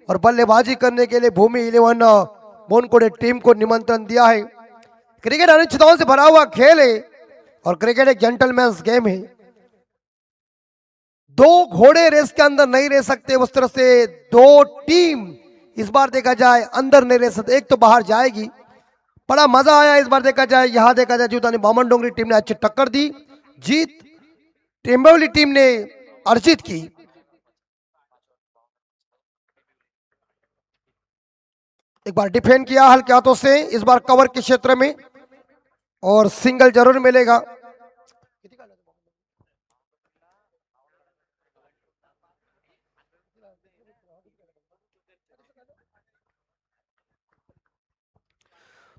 और बल्लेबाजी करने के लिए भूमि 11 बोनकोड़े टीम को निमंत्रण दिया है। क्रिकेट अनिश्चितताओं से भरा हुआ खेल है और क्रिकेट एक जेंटलमैन्स गेम है। दो घोड़े रेस के अंदर नहीं रह सकते, उस तरह से दो टीम इस बार देखा जाए अंदर नहीं रह सकते, एक तो बाहर जाएगी। बड़ा मजा आया इस बार देखा जाए, यहां देखा जाए जूतानी बामन डोंगरी टीम ने अच्छी टक्कर दी, जीत टेम्बोली टीम ने अर्जित की। एक बार डिफेंड किया हल्के हाथों से, इस बार कवर के क्षेत्र में और सिंगल जरूर मिलेगा।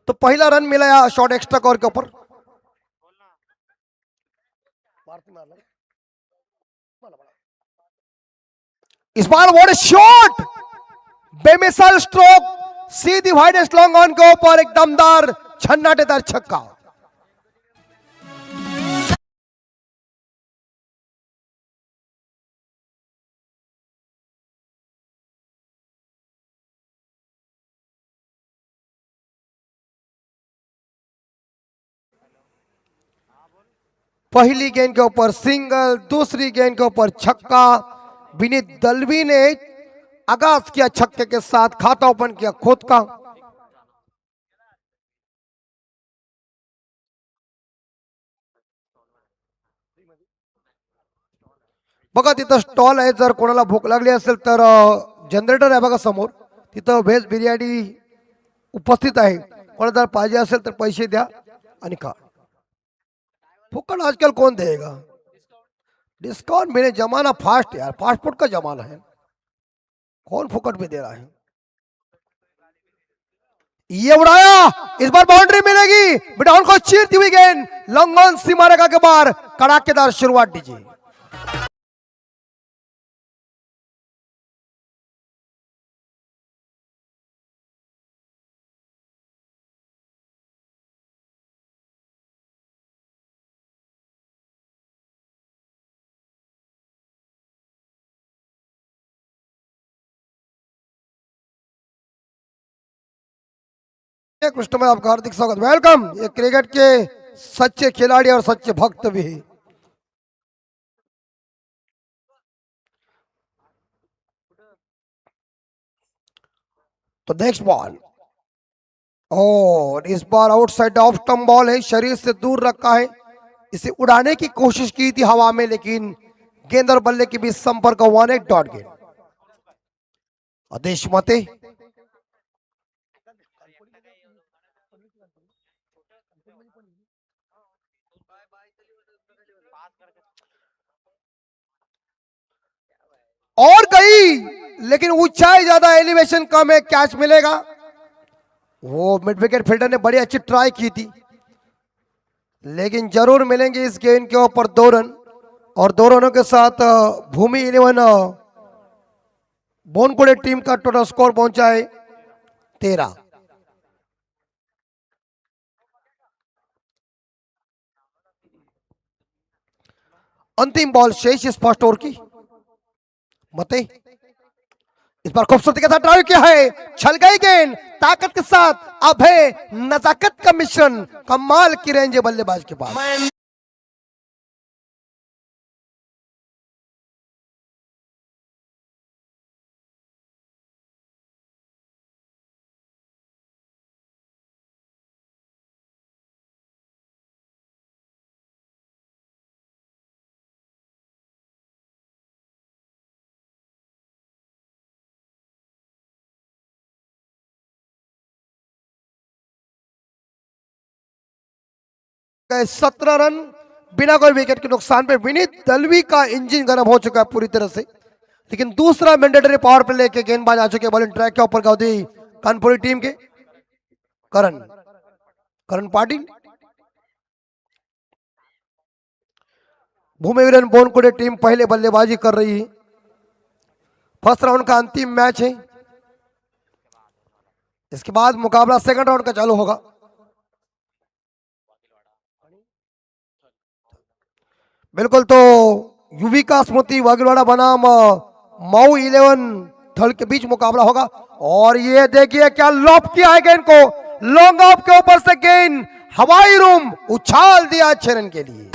तो पहला रन मिला शॉट एक्स्ट्रा कवर के ऊपर। इस बार व्हाट अ शॉट, बेमिसाल स्ट्रोक, सीधी वाइडेस्ट लॉन्ग ऑन के ऊपर एक दमदार छन्नाटेदार छक्का। पहली गेंद के ऊपर सिंगल, दूसरी गेंद के ऊपर छक्का। विनीत दलवी ने आगाज किया छक्के के साथ, खाता ओपन किया खुद का। बघा तिथं स्टॉल आहे, जर कोणाला भूक लागली असेल तर जनरेटर आहे बघा समोर, तिथं व्हेज बिर्याणी उपस्थित आहे। कोणाला जर पाहिजे असेल तर पैसे द्या आणि खा। फुकट आजकल कौन देगा, डिस्काउंट मेरे जमाना फास्ट यार, फास्ट फूड का जमाना है, कौन फुकट में दे रहा है। ये उड़ाया, इस बार बाउंड्री मिलेगी, बिटाउन को चीरती हुई गेंद लॉन्ग ऑन सीमा रेखा के बाहर, कड़ाकेदार शुरुआत दीजिए। कृष्ण में आपका हार्दिक स्वागत, वेलकम। ये क्रिकेट के सच्चे खिलाड़ी और सच्चे भक्त भी है। तो नेक्स्ट बॉल, और इस बार आउटसाइड ऑफ स्टंप बॉल है, शरीर से दूर रखा है। इसे उड़ाने की कोशिश की थी हवा में, लेकिन गेंद और बल्ले के बीच संपर्क हुआ ने डॉट गेंद। आदेश मते और गई, लेकिन ऊंचाई ज्यादा, एलिवेशन कम है, कैच मिलेगा। वो मिड विकेट फील्डर ने बड़ी अच्छी ट्राई की थी, लेकिन जरूर मिलेंगे इस गेंद के ऊपर 2 रन। और 2 रनों के साथ भूमि 11 बोनकोड़े टीम का टोटल स्कोर पहुंचा है 13। अंतिम बॉल शेष इस फर्स्ट ओवर की। मते इस बार खूबसूरती के साथ ड्राइव किया है, छल गई गेंद, ताकत के साथ अभय नजाकत का मिश्रण, कमाल की रेंज है बल्लेबाज के पास। गए 17 रन बिना कोई विकेट के नुकसान पे। विनीत दलवी का इंजन गर्म हो चुका है पूरी तरह से, लेकिन दूसरा मैंडेटरी पावर प्ले लेके गेंदबाज आ चुके बॉलिंग ट्रैक के ऊपर गौदी कानपुरी टीम के करण पाटिल। भूमि 11 बोनकोड़े टीम पहले बल्लेबाजी कर रही है। फर्स्ट राउंड का अंतिम मैच है, इसके बाद मुकाबला सेकंड राउंड का चालू होगा। बिल्कुल, तो युविका स्मृति वागिलवाड़ा बनाम माऊ 11 थल के बीच मुकाबला होगा। और ये देखिए क्या लॉप किया है गेंद को, लॉन्ग ऑफ के ऊपर से गेंद हवाई रूम उछाल दिया 6 रन के लिए।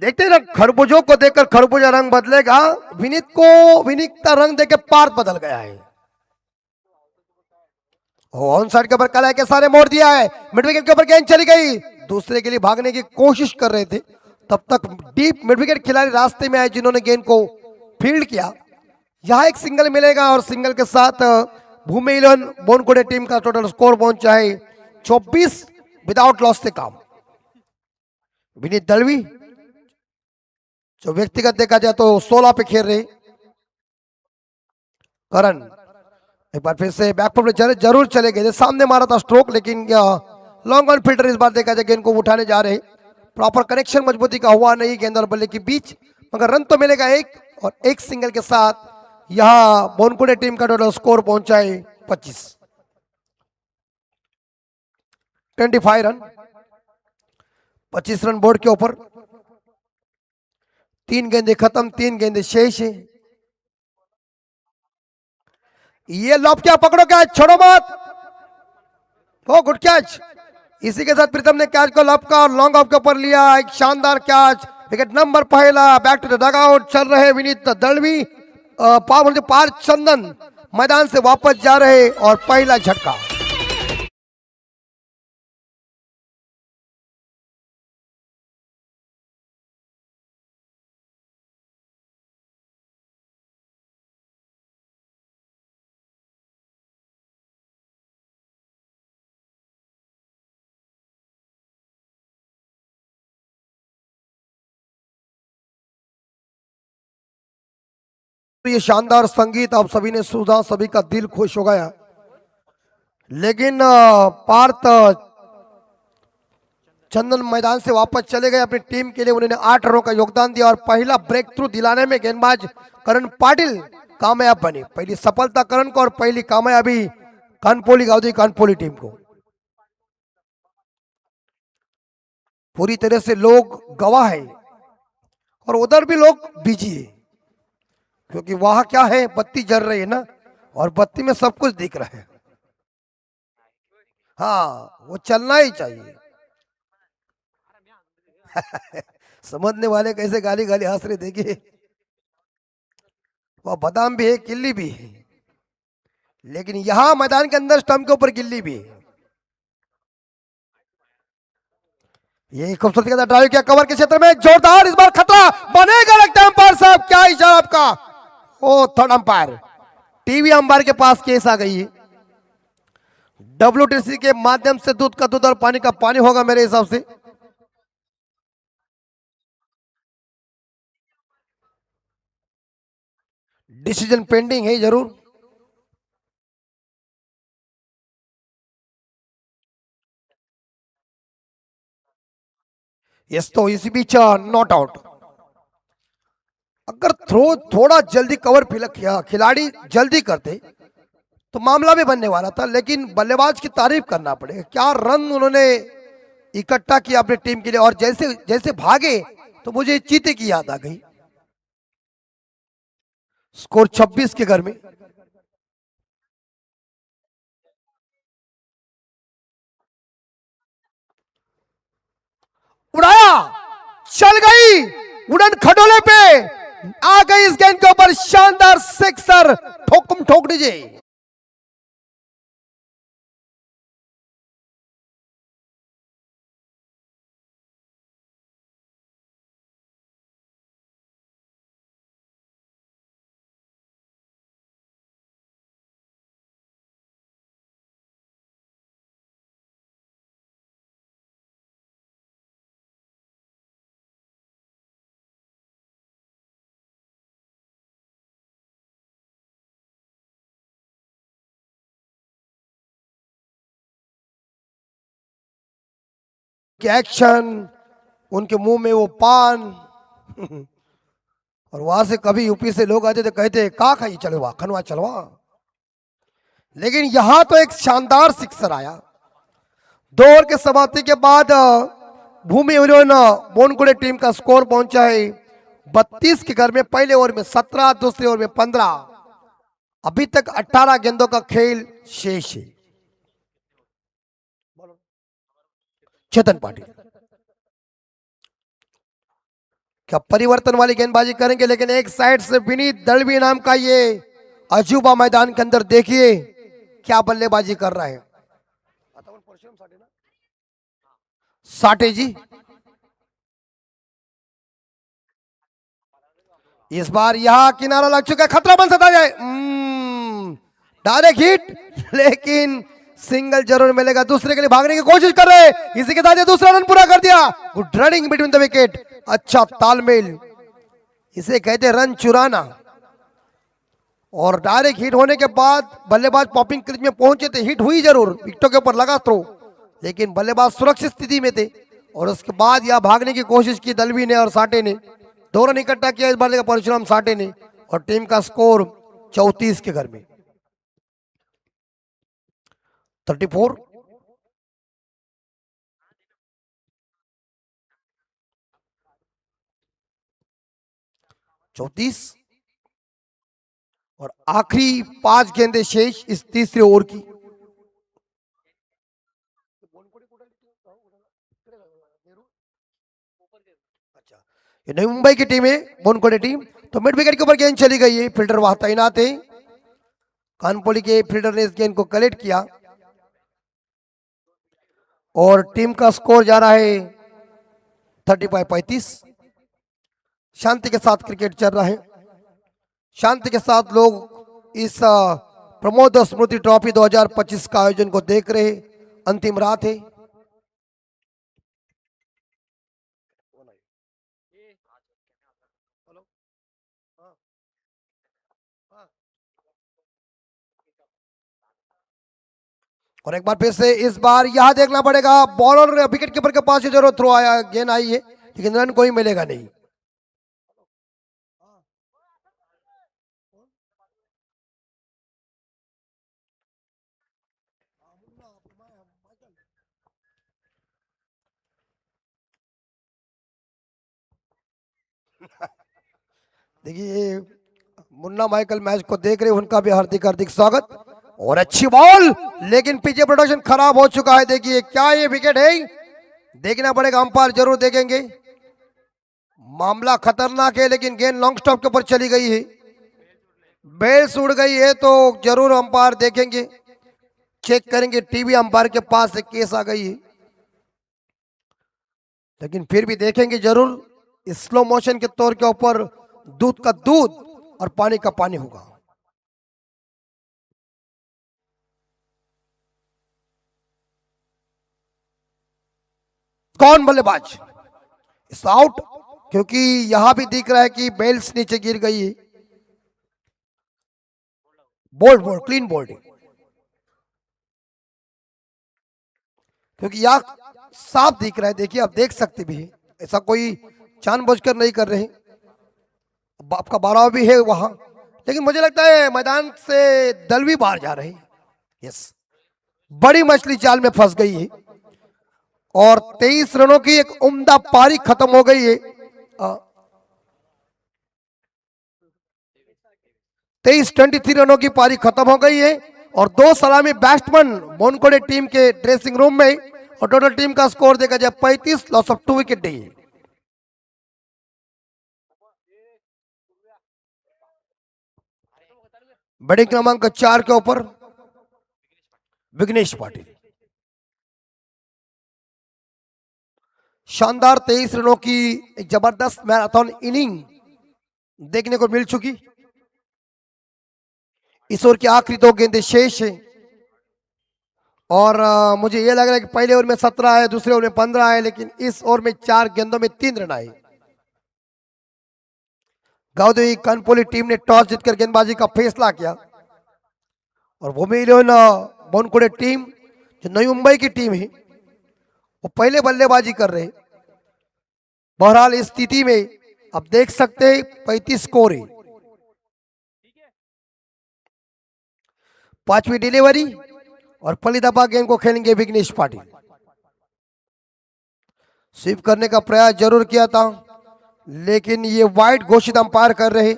देखते ना, खरबूजों को देखकर खरबूजा रंग बदलेगा। विनीत का रंग देकर पार्थ बदल गया है। ऑन साइड के ऊपर कला के सारे मोड़ दिया है, मिड विकेट के ऊपर गेंद चली गई, दूसरे के लिए भागने की कोशिश कर रहे थे, तब तक डीप मिड विकेट खिलाड़ी रास्ते में आए जिन्होंने गेंद को फील्ड किया। यहां एक सिंगल मिलेगा और सिंगल के साथ भूमि 11 बोनकोड़े टीम का टोटल स्कोर पहुंचा है 24 विदाउट लॉस से काम। विनीत दलवी जो व्यक्तिगत देखा जाए तो 16 पे खेल रहे। करण एक बार फिर से बैकफुट पे जरूर चले गए, सामने मारा था स्ट्रोक, लेकिन लॉन्ग ऑन फील्डर इस बार देखा जाए गेंद को उठाने जा रहे। प्रॉपर कनेक्शन मजबूती का हुआ नहीं गेंद और बल्ले के बीच, मगर रन तो मिलेगा एक, और एक सिंगल के साथ यहां बोनकुड़े टीम का टोटल स्कोर पहुंचा है 25 रन। 25 रन बोर्ड के ऊपर, 3 गेंदे खत्म, 3 गेंदे शेष है। ये लॉब क्या, पकड़ो कैच, छोड़ो मत, ओ गुड कैच। इसी के साथ प्रीतम ने कैच को लॉब का और लॉन्ग ऑफ के ऊपर लिया, एक शानदार कैच, विकेट नंबर पहला। Back to the dugout चल रहे विनीत दलवी, पार्थ चंदन मैदान से वापस जा रहे और पहला झटका। ये शानदार संगीत आप सभी ने सुना, सभी का दिल खुश हो गया। लेकिन पार्थ चंदन मैदान से वापस चले गए अपनी टीम के लिए, उन्होंने 8 रनों का योगदान दिया और पहला ब्रेक थ्रू दिलाने में गेंदबाज करण पाटिल कामयाब बने। पहली सफलता करण को और पहली कामयाबी कानपोली गाउदी कानपोली टीम को। पूरी तरह से लोग गवाह है और उधर भी लोग बिजी है, क्योंकि वहां क्या है, बत्ती जल रही है ना, और बत्ती में सब कुछ दिख रहा है। हाँ, वो चलना ही चाहिए। समझने वाले कैसे गाली गाली हंस रहे, देखिए वह बादाम भी है, किल्ली भी है, लेकिन यहां मैदान के अंदर स्टंप के ऊपर गिल्ली भी है। ये खूबसूरती के साथ ड्राइव किया कवर के क्षेत्र में, जोरदार इस बार खतरा बनेगा लगता है। अंपायर साहब क्या इशारा आपका, ओ थर्ड अंपायर, टीवी अंपायर के पास केस आ गई है। WTC के माध्यम से दूध का दूध और पानी का पानी होगा मेरे हिसाब से। डिसीजन पेंडिंग है जरूर। यस, तो इसी बीच नॉट आउट। अगर थ्रो थोड़ा जल्दी कवर खिलाड़ी जल्दी करते तो मामला भी बनने वाला था, लेकिन बल्लेबाज की तारीफ करना पड़ेगा, क्या रन उन्होंने इकट्ठा किया अपनी टीम के लिए, और जैसे जैसे भागे तो मुझे चीते की याद आ गई। स्कोर 26 के घर में। उड़ाया, चल गई उड़न खटोले पे, आ गई इस गेंद के ऊपर शानदार सिक्सर, ठोक दीजिए। एक्शन, उनके मुंह में वो पान और वहां से कभी यूपी से लोग आते तो कहते का खाई चलवा खनवा चलवा। लेकिन यहां तो एक शानदार सिक्सर आया। 2 ओवर के समाप्ति के बाद भूमि इलेवन बोनकुड़े टीम का स्कोर पहुंचा है 32 के घर में। पहले ओवर में 17, दूसरे ओवर में 15। अभी तक 18 गेंदों का खेल शेष है। चेतन पाटिल क्या परिवर्तन वाली गेंदबाजी करेंगे, लेकिन एक साइड से विनीत दलवी नाम का ये अजूबा मैदान के अंदर देखिए क्या बल्लेबाजी कर रहा है। साटे जी इस बार यहां किनारा लग चुका है, खतरा बन सकता है। डायरेक्ट हिट, लेकिन सिंगल जरूर मिलेगा। दूसरे के लिए भागने की कोशिश कर रहे हैं, इसी के साथ ये दूसरा रन पूरा कर दिया। Good running between the wicket, अच्छा तालमेल, इसे कहते रन चुराना। और डायरेक्ट हिट होने के बाद बल्लेबाज पॉपिंग क्रीज में पहुंचे थे, हिट हुई जरूर, विकेटों के ऊपर लगा थ्रो, लेकिन बल्लेबाज सुरक्षित स्थिति में थे। और उसके बाद यह भागने की कोशिश की दलवी ने और साटे ने, 2 रन इकट्ठा किया इस बार का परशुराम साटे ने, और टीम का स्कोर 34 के घर में 34। और आखिरी 5 गेंदें शेष इस तीसरे ओवर की। अच्छा, ये नई मुंबई की टीम है बोनकोड़े टीम। तो मिड विकेट के ऊपर गेंद चली गई है, फील्डर वहां तैनात है। कानपोली के फील्डर ने इस गेंद को कलेक्ट किया और टीम का स्कोर जा रहा है 35-35। शांति के साथ क्रिकेट चल रहा है, शांति के साथ लोग इस प्रमोद स्मृति ट्रॉफी 2025 का आयोजन को देख रहे हैं। अंतिम रात है। और एक बार फिर से इस बार यहां देखना पड़ेगा, बॉलर विकेट कीपर के पास जरूर थ्रो आया, गेंद आई है, लेकिन रन कोई मिलेगा नहीं। देखिए मुन्ना माइकल मैच को देख रहे, उनका भी हार्दिक हार्दिक स्वागत। और अच्छी बॉल, लेकिन पीछे प्रोडक्शन खराब हो चुका है। देखिए क्या ये विकेट है, देखना पड़ेगा, अंपायर जरूर देखेंगे। मामला खतरनाक है, लेकिन गेंद लॉन्ग स्टॉप के ऊपर चली गई है, बेल्स उड़ गई है, तो जरूर अंपायर देखेंगे, चेक करेंगे। टीवी अंपायर के पास एक केस आ गई है, लेकिन फिर भी देखेंगे जरूर। स्लो मोशन के तौर के ऊपर दूध का दूध और पानी का पानी होगा। कौन बल्लेबाज इस आउट, क्योंकि यहां भी दिख रहा है कि बेल्स नीचे गिर गई है। बोल्ड बोल्ड क्लीन बोल्ड, क्योंकि यह साफ दिख रहा है। देखिए आप देख सकते भी हैं, ऐसा कोई जानबूझकर नहीं कर रहे। आपका 12 भी है वहां, लेकिन मुझे लगता है मैदान से दलवी बाहर जा रहे हैं। यस, बड़ी मछली जाल में फंस गई है और 23 रनों की एक उम्दा पारी खत्म हो गई है। 23 रनों की पारी खत्म हो गई है और 2 सलामी बैट्समैन बोनकोड़े टीम के ड्रेसिंग रूम में, और टोटल टीम का स्कोर देखा जाए 35, लॉस ऑफ 2 विकेट नहीं है। बैटिंग क्रमांक 4 के ऊपर विघ्नेश पाटिल। शानदार 23 रनों की एक जबरदस्त मैराथन इनिंग देखने को मिल चुकी। इस ओवर की आखिरी 2 गेंदें शेष है और मुझे यह लग रहा है कि पहले ओवर में 17 है, दूसरे ओवर में 15 है, लेकिन इस ओवर में 4 गेंदों में 3 रन आए। गावदेवी कानपोली टीम ने टॉस जीतकर गेंदबाजी का फैसला किया और भूमि इलेवन बोनकुड़े टीम जो नई मुंबई की टीम है वो पहले बल्लेबाजी कर रहे। बहरहाल इस स्थिति में आप देख सकते हैं 35 स्कोर है। पांचवी डिलीवरी और पहली दफा गेंद को खेलेंगे विघ्नेश पाटिल। स्वीप करने का प्रयास जरूर किया था, लेकिन ये वाइड घोषित अंपायर कर रहे।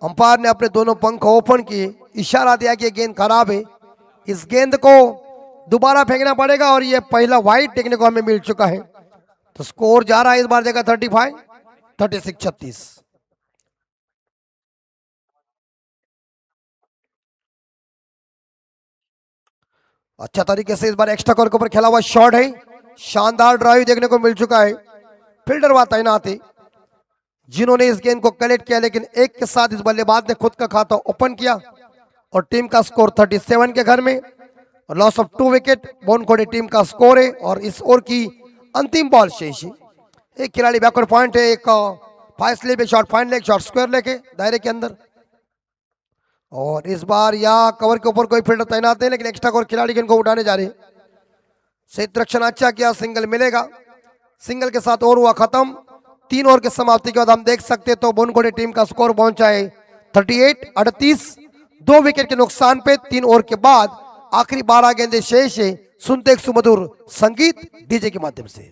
अंपायर ने अपने दोनों पंख ओपन किए, इशारा दिया कि गेंद खराब है, इस गेंद को दोबारा फेंकना पड़ेगा और ये पहला वाइड देखने को हमें मिल चुका है। तो स्कोर जा रहा है इस बार जगह 36 अच्छा तरीके से इस बार एक्स्ट्रा कवर के ऊपर खेला हुआ शॉट है, शानदार ड्राइव देखने को मिल चुका है। फील्डर वहां तैनात है जिन्होंने इस गेंद को कलेक्ट किया, लेकिन एक के साथ इस बल्लेबाज ने खुद का खाता ओपन किया और टीम का स्कोर 37 के घर में। लॉस ऑफ 2 विकेट बोनखोड़े टीम का स्कोर है और इस ओवर की अंतिम बॉल शेष है। एक खिलाड़ी बैकवर्ड पॉइंट है, एक फाइव स्लिप, एक shot fine leg, shot square लेके दायरे के अंदर। और इस बार यहाँ कवर के ऊपर कोई फील्डर तैनात है, लेकिन एक्स्ट्रा कवर खिलाड़ी गेंद को उठाने जा रहे हैं। सही रक्षण अच्छा किया, सिंगल मिलेगा। सिंगल के साथ ओवर हुआ खत्म। 3 ओवर के समाप्ति के बाद हम देख सकते तो बोनखोड़े टीम का स्कोर पहुंचा है 38-38। 2 विकेट के नुकसान पे 3 ओवर के बाद आखिरी 12 गेंदें शेष है। सुनते एक सुमधुर संगीत डीजे के माध्यम से।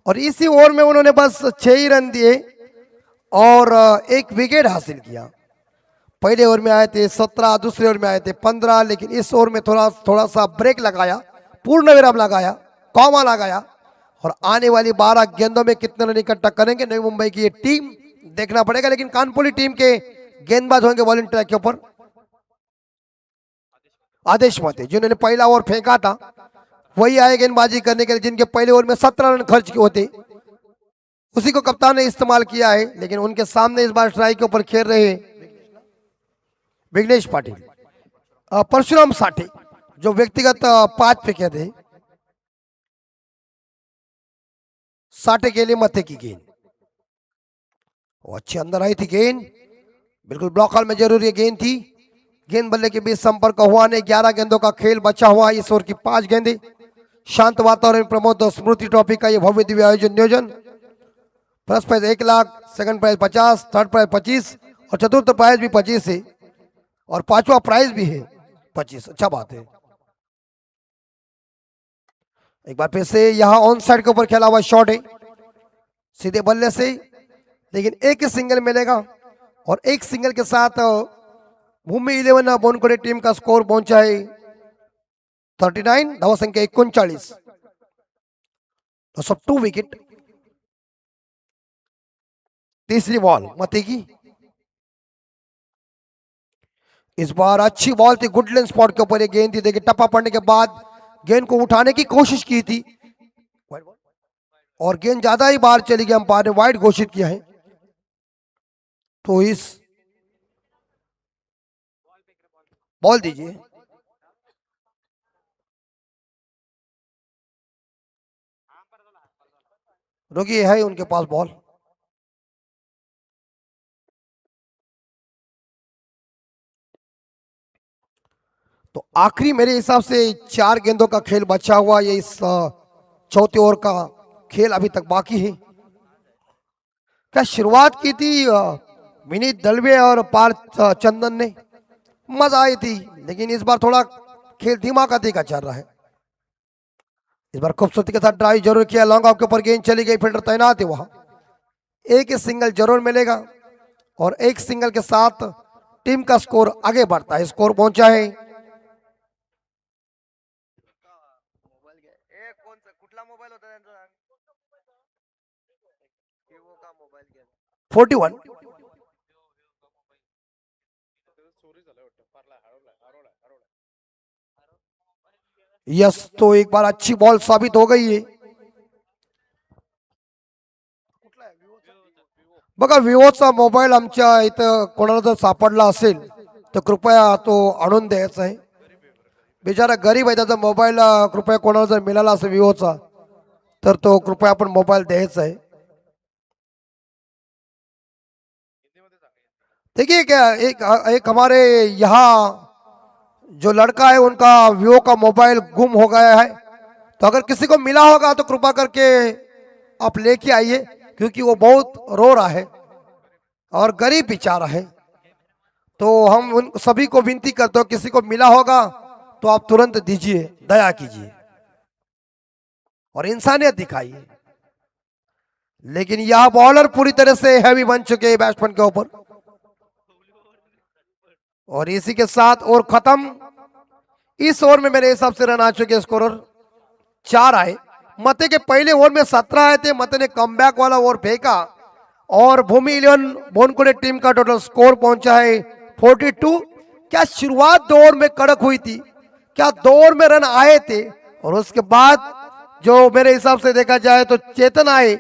और इसी ओवर में उन्होंने बस 6 ही रन दिए और 1 विकेट हासिल किया। पहले ओवर में आए थे 17, दूसरे ओवर में आए थे 15, लेकिन इस ओवर में थोड़ा सा ब्रेक लगाया, पूर्ण विराम लगाया, कॉमा लगाया और आने वाली 12 गेंदों में कितने रन इकट्ठा करेंगे नई मुंबई की ये टीम देखना पड़ेगा। लेकिन कानपुरी टीम के गेंदबाज होंगे बॉलिंग ट्रैक के ऊपर आदेश मते, जिन्होंने पहला ओवर फेंका था वही आए गेंदबाजी करने के लिए, जिनके पहले ओवर में 17 रन खर्च होते, उसी को कप्तान ने इस्तेमाल किया है। लेकिन उनके सामने इस बार स्ट्राइक के ऊपर खेल रहे विघ्नेश पाटिल, परशुराम साठे जो व्यक्तिगत 5 पे थे। साठे के लिए मथे की गेंद वो अच्छी अंदर आई थी गेंद, बिल्कुल ब्लॉक हॉल में जरूरी गेंद थी। गेंद बल्ले के बीच संपर्क हुआ नहीं। 11 गेंदों का खेल बचा हुआ, इस ओवर की 5 गेंदें। शांत वातावरण प्रमोद स्मृति ट्रॉफी का ये भव्य दिव्य आयोजन नियोजन। First prize 1 lakh, second prize 50, third prize 25 और चतुर्थ प्राइज भी 25 है और 5वां प्राइज भी है 25। अच्छा बात है। एक बार फिर से यहाँ ऑन साइड के ऊपर खेला हुआ शॉट है सीधे बल्ले से, लेकिन एक सिंगल मिलेगा और एक सिंगल के साथ भूमि 11 बोनखोड़े टीम का स्कोर पहुंचा है 39, धावा संख्या 39। तो सब 2 विकेट। तीसरी बॉल मते की, इस बार अच्छी बॉल थी, गुडलैंड स्पॉट के ऊपर ये गेंद थी। देखिए टप्पा पड़ने के बाद गेंद को उठाने की कोशिश की थी और गेंद ज्यादा ही बाहर चली गई, अंपायर ने वाइड घोषित किया है। तो इस बॉल दीजिए, रोकिए, है उनके पास बॉल। तो आखिरी मेरे हिसाब से 4 गेंदों का खेल बचा हुआ, ये इस चौथे ओवर का खेल अभी तक बाकी है। क्या शुरुआत की थी विनीत दलवे और पार्थ चंदन ने, मजा आई थी, लेकिन इस बार थोड़ा खेल धीमा गति का चल रहा है। इस बार खूबसूरती के साथ ड्राइव जरूर किया, लॉन्ग ऑफ के ऊपर गेंद चली गई, फील्डर तैनात है वहां। एक सिंगल जरूर मिलेगा और एक सिंगल के साथ टीम का स्कोर आगे बढ़ता है। स्कोर पहुंचा है 41। यस, तो एक बार अच्छी बॉल साबित हो गई है। बघा, विवोचा मोबाईल आमच्या इथं कोणाला जर सापडला असेल तर कृपया तो आणून द्यायचा आहे। बिचारा गरीब आहे, त्याचा मोबाईल कृपया कोणाला जर मिळाला असेल विवोचा तर तो कृपया आपण मोबाईल द्यायचा आहे। देखिए क्या, एक हमारे यहाँ जो लड़का है उनका विवो का मोबाइल गुम हो गया है, तो अगर किसी को मिला होगा तो कृपा करके आप लेके आइए, क्योंकि वो बहुत रो रहा है और गरीब बेचारा है। तो हम उन सभी को विनती करते हो, किसी को मिला होगा तो आप तुरंत दीजिए, दया कीजिए और इंसानियत दिखाइए। लेकिन यह बॉलर पूरी तरह से हैवी बन चुके हैं बैट्समैन के ऊपर, और इसी के साथ ओवर खत्म। इस ओवर में मेरे हिसाब से रन आ चुके, स्कोरर 4 आए। मते के पहले ओवर में 17 आए थे, मते ने कमबैक वाला ओवर फेंका और भूमि 11 बोनकुड़े टीम का टोटल स्कोर पहुंचा है 42। क्या शुरुआत 2 ओवर में कड़क हुई थी, क्या 2 ओवर में रन आए थे, और उसके बाद जो मेरे हिसाब से देखा जाए तो चेतन आए,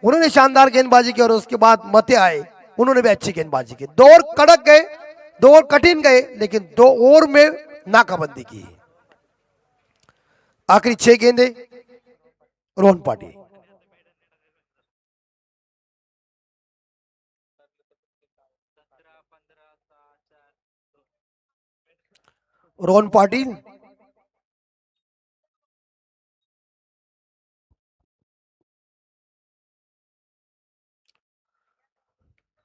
उन्होंने शानदार गेंदबाजी की, और उसके बाद मते आए, उन्होंने भी अच्छी गेंदबाजी की। 2 ओवर कड़क गए, 2 ओवर कठिन गए, लेकिन 2 ओवर में नाकाबंदी की। आखिरी 6 गेंदे रोहन पाटिल। रोहन पाटिल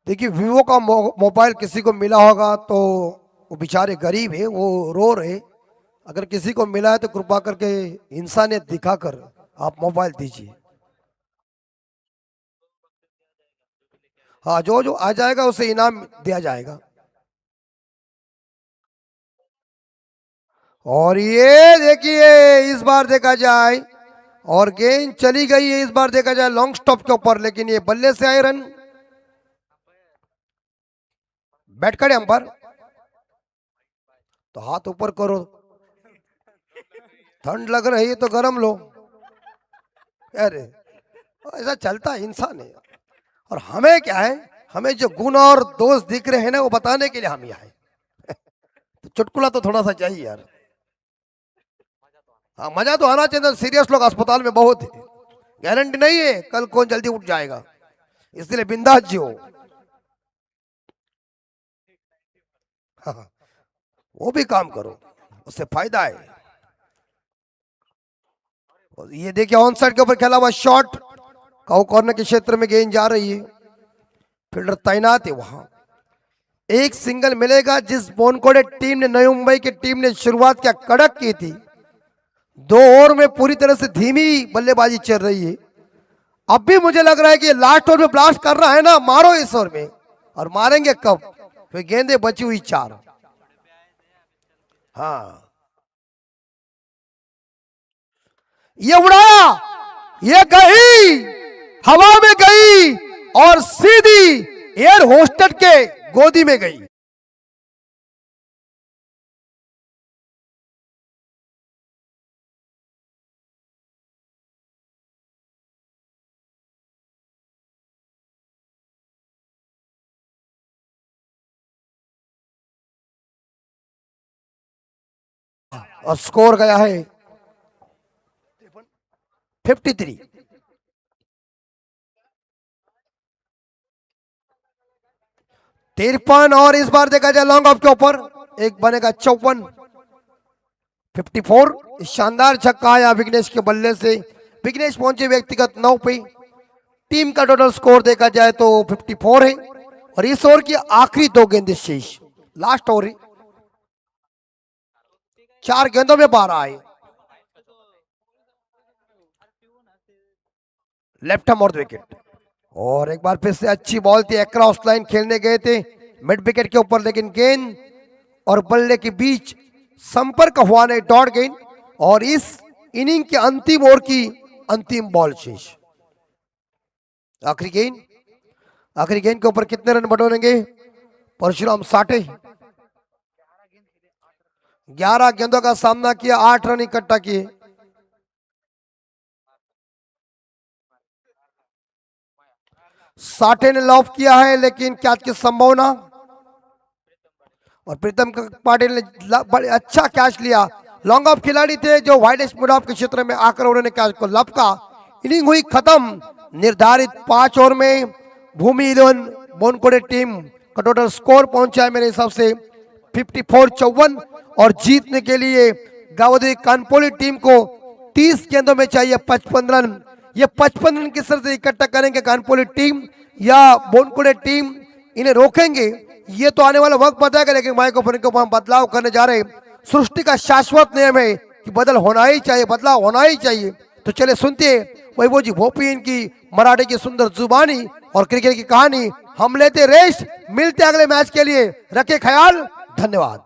देखिए, वीवो का मोबाइल किसी को मिला होगा तो वो बेचारे गरीब है, वो रो रहे। अगर किसी को मिला है तो कृपा करके इंसानियत दिखाकर आप मोबाइल दीजिए। हाँ, जो जो आ जाएगा उसे इनाम दिया जाएगा। और ये देखिए, इस बार देखा जाए और गेंद चली गई है, इस बार देखा जाए लॉन्ग स्टॉप के ऊपर, लेकिन ये बल्ले से आए रन। बैट करे अंपायर तो हाथ ऊपर करो, ठंड लग रही है तो गर्म लो। अरे ऐसा चलता है, इंसान है। और हमें क्या है, हमें जो गुण और दोष दिख रहे हैं ना, वो बताने के लिए हम यहाँ है। तो चुटकुला तो थोड़ा सा चाहिए यार। हाँ, मजा तो आना चाहिए। सीरियस लोग अस्पताल में बहुत है, गारंटी नहीं है कल कौन जल्दी उठ जाएगा, इसलिए बिंदास जियो। हाँ, वो भी काम करो, उससे फायदा है। और ये देखिए, ऑन साइड के ऊपर खेला हुआ शॉट, काउ कॉर्नर के क्षेत्र में गेंद जा रही है, फील्डर तैनात है वहां। एक सिंगल मिलेगा। जिस बोनकोड़े टीम ने, नई मुंबई की टीम ने शुरुआत क्या कड़क की थी, 2 ओवर में पूरी तरह से धीमी बल्लेबाजी चल रही है। अब भी मुझे लग रहा है कि लास्ट ओवर में ब्लास्ट कर रहा है ना, मारो इस ओवर में। और मारेंगे कब, फिर गेंदे बची हुई 4। हाँ, ये उड़ाया, ये गई, हवा में गई और सीधी एयर होस्टेड के गोदी में गई। और स्कोर गया है 53। 53, और इस बार देखा जाए लॉन्ग ऑफ के ऊपर एक बनेगा 54। 54 शानदार छक्का आया विघ्नेश के बल्ले से। विघ्नेश पहुंचे व्यक्तिगत 9 पे। टीम का टोटल स्कोर देखा जाए तो 54 है, और इस ओवर की आखिरी 2 गेंदें शेष, लास्ट ओवर है। 4 गेंदों में 12 आए। लेफ्ट हैम और विकेट। और एक बार फिर से अच्छी बॉल थी, अक्रॉस लाइन खेलने गए थे मिड विकेट के ऊपर, लेकिन गेंद और बल्ले के बीच संपर्क हुआ नहीं, डॉट गेंद। और इस इनिंग के अंतिम ओवर की अंतिम बॉल शेष। आखिरी गेंद के ऊपर कितने रन बटोरेंगे परशुराम साठे? 11 गेंदों का सामना किया, 8 रन इकट्ठा किए। साठे ने लॉफ किया है, लेकिन कैच की संभावना, और प्रीतम पाटिल ने बड़े अच्छा कैच लिया। लॉन्ग ऑफ खिलाड़ी थे जो वाइड मिड ऑफ के क्षेत्र में आकर उन्होंने कैच को लपका। इनिंग हुई खत्म। निर्धारित 5 ओवर में भूमि 11 बोनकोड़े टीम का टोटल स्कोर पहुंचा है मेरे हिसाब से 54-54, और जीतने के लिए गावदेवी कानपोली टीम को 30 गेंदों में चाहिए 55 रन। ये 55 रन किस तरह से इकट्ठा करेंगे कानपोली टीम या बोनकोड़े टीम, इन्हें रोकेंगे ये तो आने वाला वक्त बताएगा। लेकिन माइक ओपन के ऊपर हम बदलाव करने जा रहे हैं। सृष्टि का शाश्वत नियम है कि बदल होना ही चाहिए, बदलाव होना ही चाहिए। तो चले सुनते वैभव जी भोपी इनकी मराठी की सुंदर जुबानी और क्रिकेट की कहानी। हम लेते रेस्ट, मिलते अगले मैच के लिए, रखे ख्याल, धन्यवाद।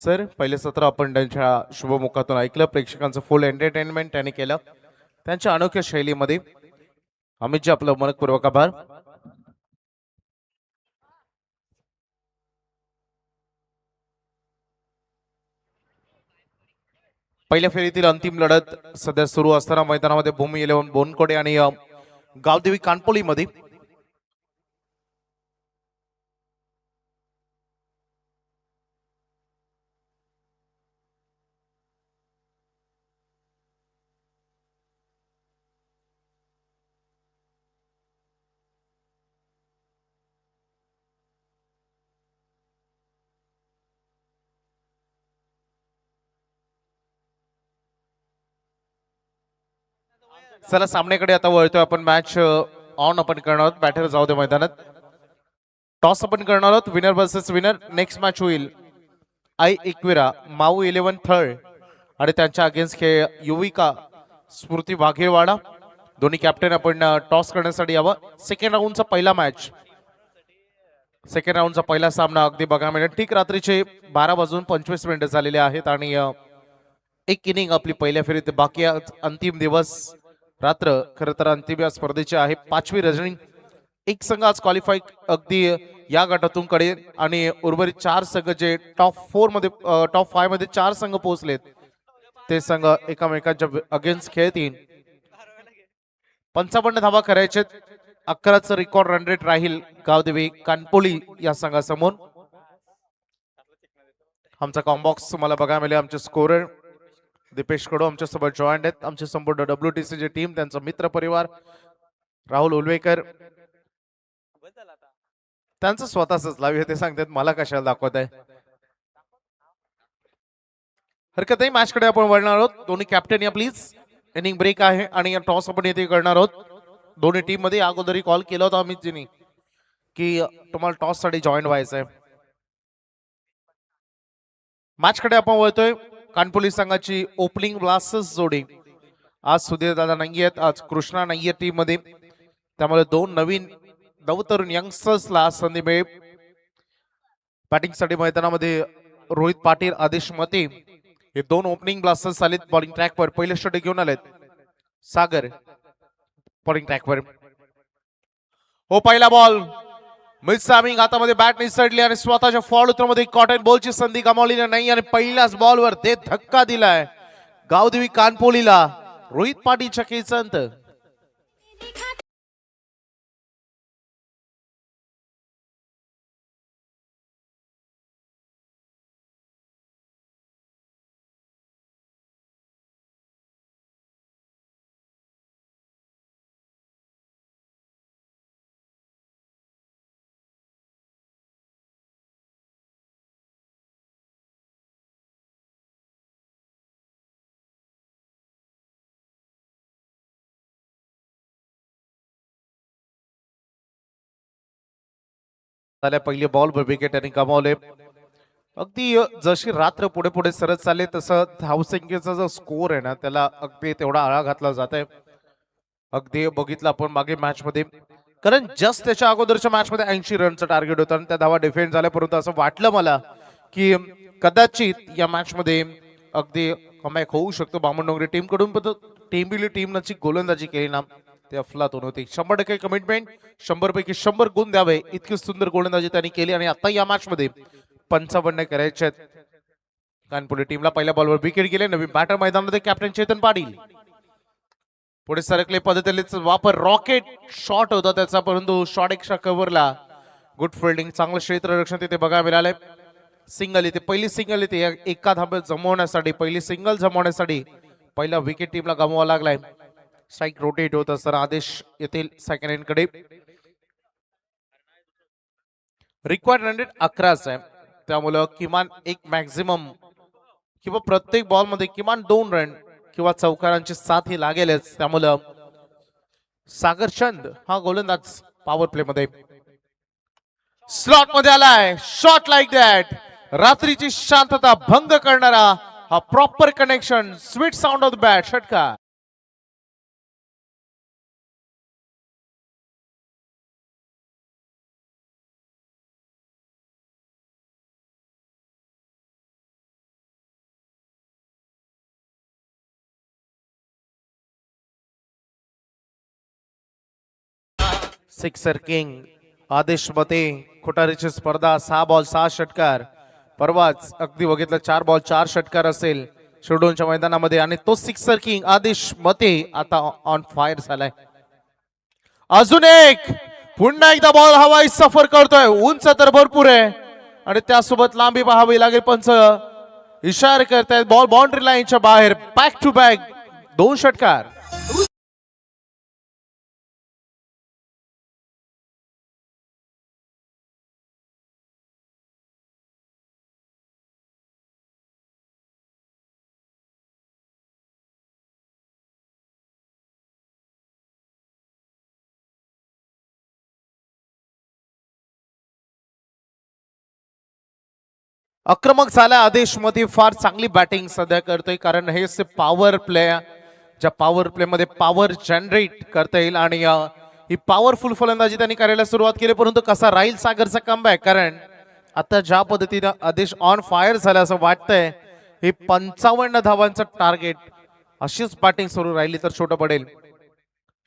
सर पहिले सत्र आपण त्यांच्या शुभमुखातून ऐकलं. प्रेक्षकांचं फुल एंटरटेनमेंट त्यांनी केलं त्यांच्या अनोख्या शैलीमध्ये. अमितजी आपलं मनपूर्वक आभार. पहिल्या फेरीतील अंतिम लढत सध्या सुरू असताना मैदानामध्ये भूमी 11 बोनकोडे आणि गावदेवी कानपोली मध्ये चला सामन्याकडे आता वळतोय आपण. मॅच ऑन आपण करणार आहोत. बॅटर जाऊ दे मैदानात. टॉस आपण करणार आहोत. Winner versus winner. Next match होईल आय इक्विरा माऊ 11 थर्ड आणि त्यांच्या अगेन्स्ट युविका स्मृती वाघेरवाडा. दोन्ही कॅप्टन आपण टॉस करण्यासाठी यावं. सेकंड राऊंडचा पहिला मॅच, सेकंड राऊंडचा पहिला सामना अगदी बघा मिळेल. ठीक रात्रीचे 12:25 झालेले आहेत आणि एक इनिंग आपली पहिल्या फेरीत बाकी. अंतिम दिवस रात्र खरं तर अंतिम या स्पर्धेची आहे. 5वी रजनी. एक संघ आज क्वालिफाय अगदी या गटातून कडे आणि उर्वरित 4 संघ जे टॉप 4 मध्ये टॉप 5 मध्ये 4 संघ पोहोचलेत ते संघ एकामेकांच्या अगेन्स्ट खेळतील. 55 धावा करायचे. 11चं रेकॉर्ड रन रेट राहील गावदेवी कानपोली या संघासमोर. आमचा कॉम्बॉक्स तुम्हाला बघायला मिळेल. आमचे स्कोरर दीपेश कडू आमच्या सोबत जॉईंट आहेत. आमचे संपूर्ण WTC ची टीम, त्यांचा मित्र परिवार राहुल उलवेकर, त्यांचं स्वतःच लाईव्ह ते सांगतात मला कशाला दाखवत आहे. हरकत नाही. मॅच कडे आपण वळणार आहोत. दोन्ही कॅप्टन या प्लीज. इनिंग ब्रेक आहे आणि टॉस आपण येथे करणार आहोत. दोन्ही टीम मध्ये अगोदरी कॉल केला होता अमितजींनी. की तुम्हाला टॉस साठी जॉईन व्हायचंय. मॅच कडे आपण वळतोय. कानपुली संघाची ओपनिंग ब्लास्टर्स जोडी. आज सुधीर दादा नाही आहेत, आज कृष्णा नाही आहे टीम मध्ये, त्यामुळे दोन नवीन नवतरुण यंगस्टर्सला संधी मिळेल. बॅटिंग साठी मैदानामध्ये रोहित पाटील, आदेश मते हे दोन ओपनिंग ब्लास्टर्स आलेत बॉलिंग ट्रॅकवर. पहिले षटक घेऊन आलेत. सागर बॉलिंग ट्रॅकवर. हो, पहिला बॉल मिस टायमिंग, हातामध्ये बॅट निसटली आणि स्वतःच्या फॉल मध्ये कॉटन बॉलची संधी गमावलेली नाही आणि पहिल्याच बॉलवर ते धक्का दिलाय गावदेवी कानपोलीला. रोहित पाटील चकीचा अंत. पहिले बॉल विकेट यांनी गमावले. अगदी जशी रात्र पुढे पुढे सरत चालले तसं धावसंख्येचा जो स्कोर आहे ना त्याला अगदी तेवढा आळा घातला जात आहे. अगदी बघितलं आपण मागे मॅच मध्ये, कारण जस्ट त्याच्या अगोदरच्या मॅच मध्ये 80 रनचं टार्गेट होतं आणि त्या धावा डिफेंड झाल्या. परंतु असं वाटलं मला की कदाचित या मॅच मध्ये अगदी कमबॅक होऊ शकतो बामणडोंगरी टीम कडून, पण टीमची गोलंदाजी केली ना ते अफलातून होती. 100% कमिटमेंट, 100 पैकी 100 गुण द्यावे इतकी सुंदर गोलंदाजी त्यांनी केली आणि आता या मॅच मध्ये 55 करायचे आहेत. कानपुरी टीमला पहिल्या बॉलवर विकेट गेले. नवीन बॅटर मैदानामध्ये कॅप्टन चेतन पाटील. पुढे सरकले पद्धतीचा वापर, रॉकेट शॉट होता त्याचा, परंतु शॉट एक्स्ट्रा कव्हरला. गुड फिल्डिंग, चांगलं क्षेत्ररक्षण तिथे बघायला मिळालंय. सिंगल इथे, पहिली सिंगल इथे एका धाब्यात जमवण्यासाठी, पहिली सिंगल जमवण्यासाठी पहिला विकेट टीमला गमवावा लागलाय. स्ट्राईक रोटेट होत असताना आदेश येथील सेकंड एंड कडे. रिक्वायर्ड रन रेट 11 आहे, त्यामुळं किमान एक मॅक्झिमम किंवा प्रत्येक बॉल मध्ये किमान 2 रन किंवा चौकारांची साथ ही लागेलच. त्यामुळं सागर चंद हा गोलंदाज पॉवर प्ले मध्ये स्लॉट मध्ये आलाय. शॉट लाईक दॅट, रात्रीची शांतता भंग करणारा हा proper connection, sweet sound of the bat, षटकार. सिक्सर किंग आदेश मते, खुटारीची स्पर्धा, 6 बॉल 6 षटकार. परवाच अगदी बघितलं 4 बॉल 4 षटकार असेल शिरडोनच्या मैदानामध्ये, आणि तो सिक्सर किंग आदेश मते आता ऑन फायर झालाय. अजून एक, पुन्हा एकदा बॉल हवाई सफर करतोय. उंच तर भरपूर आहे आणि त्यासोबत लांबी पाहावी लागेल. पंच इशारा करतायत बॉल बाउंड्री लाईनच्या बाहेर. बॅक टू बॅक 2 षटकार. आक्रमक झाला आदेश मध्ये, फार चांगली बॅटिंग सध्या करतोय, कारण हे पॉवर प्ले, ज्या पॉवर प्ले मध्ये पॉवर जनरेट करता येईल आणि ही पॉवरफुल फलंदाजी त्यांनी करायला सुरुवात केली. परंतु कसा राहील सागरचा कमबॅक, कारण आता ज्या पद्धतीने आदेश ऑन फायर झाला असं वाटतंय, हे 55 धावांचं टार्गेट अशीच बॅटिंग सुरू राहिली तर छोटं पडेल.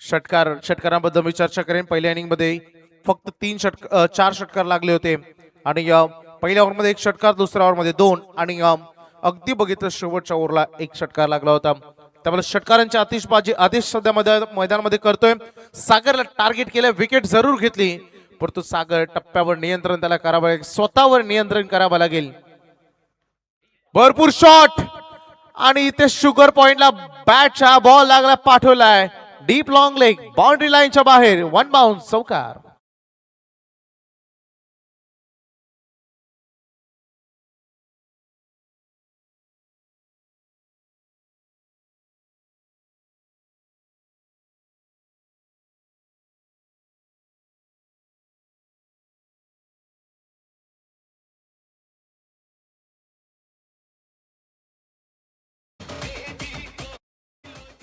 षटकारांबद्दल मी चर्चा करेन. पहिल्या इनिंग मध्ये फक्त 4 षटकार लागले होते आणि पहिल्या ओव्हरमध्ये 1 षटकार, दुसऱ्या ओव्हरमध्ये 2 आणि अगदी बघितलं शेवटच्या ओव्हरला 1 षटकार लागला होता. त्यामुळे षटकारांची आतिषबाजी आदेश सध्या मैदानामध्ये करतोय. सागरला टार्गेट केलं, विकेट जरूर घेतली, परंतु सागर टप्प्यावर नियंत्रण त्याला करावं लागेल, स्वतःवर नियंत्रण करावं लागेल. भरपूर शॉट आणि इथे शुगर पॉइंटला बॅटचा बॉल लागला, पाठवलाय डीप लॉंग लेग, बाउंड्री लाईनच्या बाहेर, 1 बाउन्स, चौकार.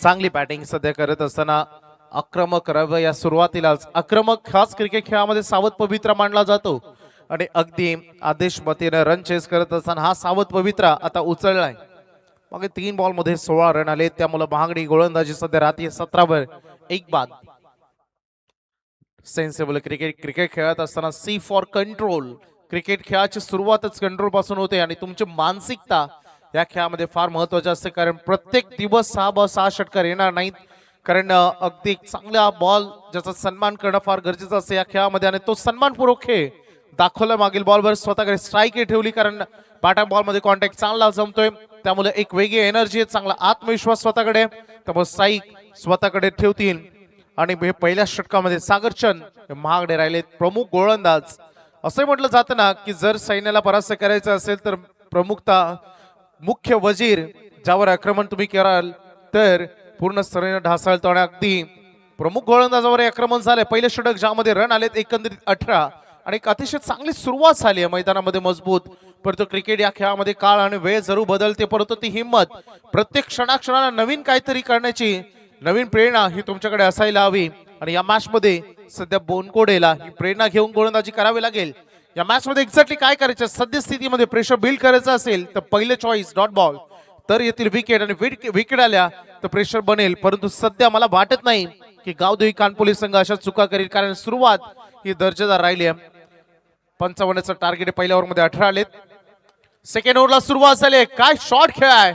चांगली बॅटिंग सध्या करत असताना आक्रमक रव या सुरुवातीलाच आक्रमक खास क्रिकेट खेळामध्ये सावध पवित्रा मानला जातो आणि अगदी आदेश मतीने रन चेस करत असताना हा सावध पवित्रा आता उचललाय. मग 3 बॉल मध्ये 16 रन आले, त्यामुळे महागडी गोलंदाजी सध्या राहते 17 वर 1 बाद. सेन्सेबल क्रिकेट खेळत असताना सी फॉर कंट्रोल. क्रिकेट खेळाची सुरुवातच कंट्रोल पासून होते आणि तुमची मानसिकता या खेळामध्ये फार महत्वाची असते, कारण प्रत्येक दिवस 6 षटकार येणार नाहीत. कारण अगदी चांगला बॉल ज्याचा सन्मान करणं फार गरजेचं असतं या खेळामध्ये आणि तो सन्मानपूर्वक खेळ दाखवला. मागील बॉलवर स्वतःकडे स्ट्राईक ठेवली, कारण बॅटम बॉल मध्ये कॉन्टॅक्ट चांगला जमतोय, त्यामुळे एक वेगळी एनर्जी, चांगला आत्मविश्वास स्वतःकडे, त्यामुळे स्ट्राईक स्वतःकडे ठेवतील. आणि पहिल्या षटकामध्ये सागरचंद महागडे राहिले, प्रमुख गोलंदाज. असं म्हटलं जातं ना की जर सैन्याला परास्त करायचं असेल तर मुख्य वजीर ज्यावर आक्रमण तुम्ही कराल तर पूर्ण सैन्य ढासळतो. आणि अगदी प्रमुख गोलंदाजावर आक्रमण झाले. पहिले षटक ज्यामध्ये रन आलेत एकंदरीत 18 आणि एक अतिशय चांगली सुरुवात झाली आहे मैदानामध्ये मजबूत. परंतु क्रिकेट या खेळामध्ये काळ आणि वेळ जरूर बदलते, परंतु ती हिंमत प्रत्येक क्षणाक्षणाला नवीन काहीतरी करण्याची नवीन प्रेरणा ही तुमच्याकडे असायला हवी. आणि या मॅच मध्ये सध्या बोनकोडेला ही प्रेरणा घेऊन गोलंदाजी करावी लागेल. या मॅच मध्ये एक्झॅक्टली काय करायचं, सद्यस्थितीमध्ये प्रेशर बिल्ड करायचं असेल तर पहिले चॉईस डॉट बॉल, तर येतील विकेट आणि विकेट आल्या तर प्रेशर बनेल. परंतु सध्या मला वाटत नाही की गावदेवी कानपोली संघ अशा चुका करेल, कारण सुरुवात ही दर्जेदार राहिली आहे. 55चं टार्गेट पहिल्या ओव्हरमध्ये 18 आलेत. सेकंड ओव्हरला सुरुवात झाली. काय शॉट खेळाय,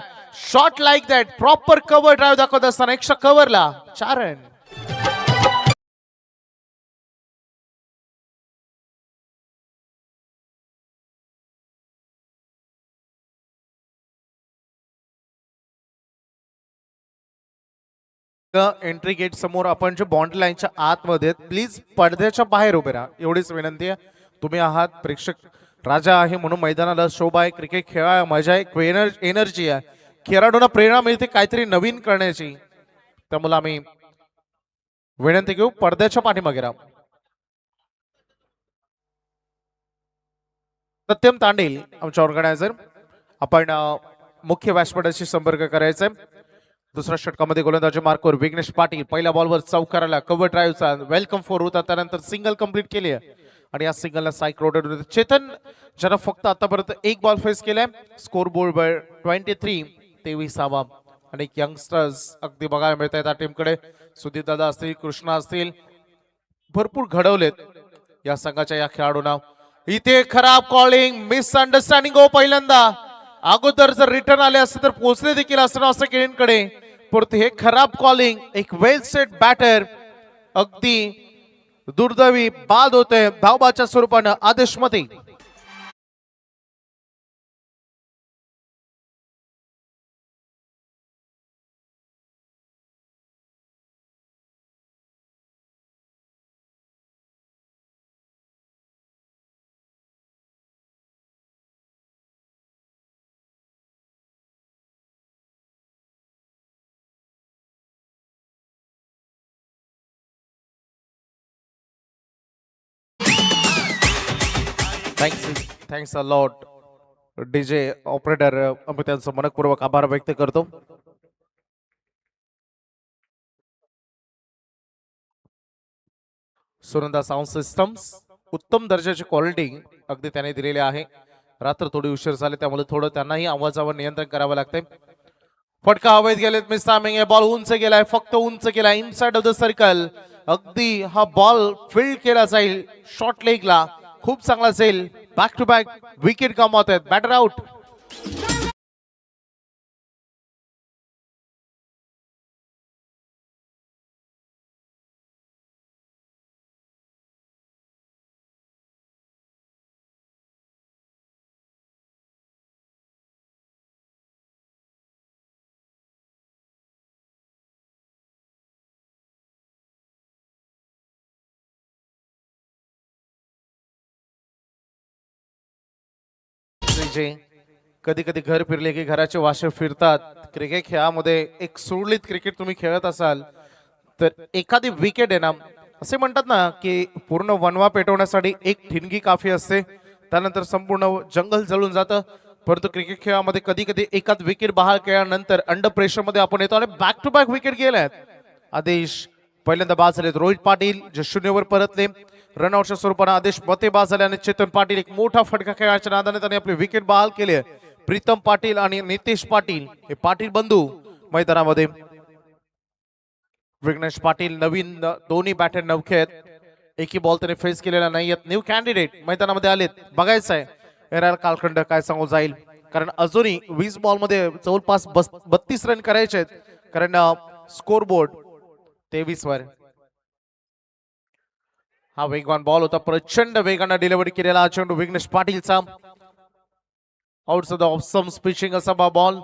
shot like that, proper cover drive दाखवत असताना एक्स्ट्रा कव्हरला 4 रन. एंट्री गेट समोर आपण जे बाउंड्री लाईनच्या आतमध्ये, प्लीज पडद्याच्या बाहेर उभे राहा, एवढीच विनंती आहे. तुम्ही आहात प्रेक्षक राजा आहे म्हणून मैदानाला शोभा आहे, क्रिकेट खेळा मजा आहे, एनर्जी आहे, खेळाडूंना प्रेरणा मिळते काहीतरी नवीन करण्याची. त्यामुळे आम्ही विनंती घेऊ पडद्याच्या पाठीमागे राहा. सत्यम तांडेल आमच्या ऑर्गनायझर, आपण मुख्य व्यासपीठाशी संपर्क करायचा आहे. दुसऱ्या षटकामध्ये गोलंदाजी मार्कवर विघ्नेश पाटील पहिल्या बॉलवर चौकाराला कव्हर ड्राईव्हचा वेलकम फोर होता, त्यानंतर सिंगल कंप्लीट केली आहे आणि या सिंगलला साईक रोटेड होते. चेतन ज्यानं फक्त आतापर्यंत 1 बॉल फेस केलाय. स्कोर बोर्डवर 23 आणि यंगस्टर्स अगदी बघायला मिळत आहेत या टीमकडे. सुदीप दादा असतील, कृष्णा असतील, भरपूर घडवलेत या संघाच्या या खेळाडूंना. इथे खराब कॉलिंग, मिसअंडरस्टँडिंग हो पहिल्यांदा. अगोदर जर रिटर्न आले असते तर पोहोचले देखील असणार असं केळींकडे, परंतु हे खराब कॉलिंग. एक वेल सेट बॅटर अगदी दुर्दैवी बाद होते धावबाच्या स्वरूपानं आदेशमध्ये. Thanks a lot DJ operator, आम्ही त्यांचं मनपूर्वक आभार व्यक्त करतो. सुनंदा साऊंड सिस्टम्स उत्तम दर्जाची क्वालिटी अगदी त्याने दिलेली आहे. रात्र थोडी उशीर झाली त्यामुळे थोडं त्यांनाही आवाजावर नियंत्रण करावं लागतंय. फटका हवेत गेलेत, मिस टायमिंग. बॉल उंच गेलाय, फक्त उंच गेलाय इनसाइड ऑफ द सर्कल. अगदी हा बॉल फील्ड केला जाईल शॉर्ट लेगला, खूप चांगला जाईल. बॅक टू बॅक विकेट गमावत आहेत, बॅटर आउट. कधी कधी घर फिरले की घराचे वाशे फिरतात. क्रिकेट खेळामध्ये एक सुरळीत क्रिकेट तुम्ही खेळत असाल तर एखादी विकेट आहे ना, असे म्हणतात ना की पूर्ण वनवा पेटवण्यासाठी एक ठिणगी काफी असते, त्यानंतर संपूर्ण जंगल जळून जातं. परंतु क्रिकेट खेळामध्ये कधी कधी एकाच विकेट बहाल केल्यानंतर अंडर प्रेशर मध्ये आपण येतो आणि बॅक टू बॅक विकेट गेल्यात. आदेश पहिल्यांदा बाद झाले. रोहित पाटील जे शून्यवर परतले. रनआउटच्या स्वरूपाने आदेश मते बाद झाले आणि चेतन पाटील एक मोठा फटका खेळाच्या नादाने त्यांनी आपले विकेट बहाल केले. प्रीतम पाटील आणि नितेश पाटील हे पाटील बंधू मैदानामध्ये. विघ्नेश पाटील नवीन दोन्ही बॅटर नवखे आहेत. एकही बॉल त्याने फेस केलेला नाही. न्यू कॅन्डिडेट मैदानामध्ये आलेत. बघायचं आहे येणारा कालखंड काय सांगू जाईल, कारण अजूनही 20 बॉल मध्ये जवळपास 32 रन करायचे आहेत, कारण स्कोर बोर्ड 23 वर. हा वेगवान बॉल होता, प्रचंड वेगाने डिलिव्हरी केलेला चेंडू विघ्नेश पाटीलचा. आउटसाइड ऑफ सम स्पिचिंग असा बॉल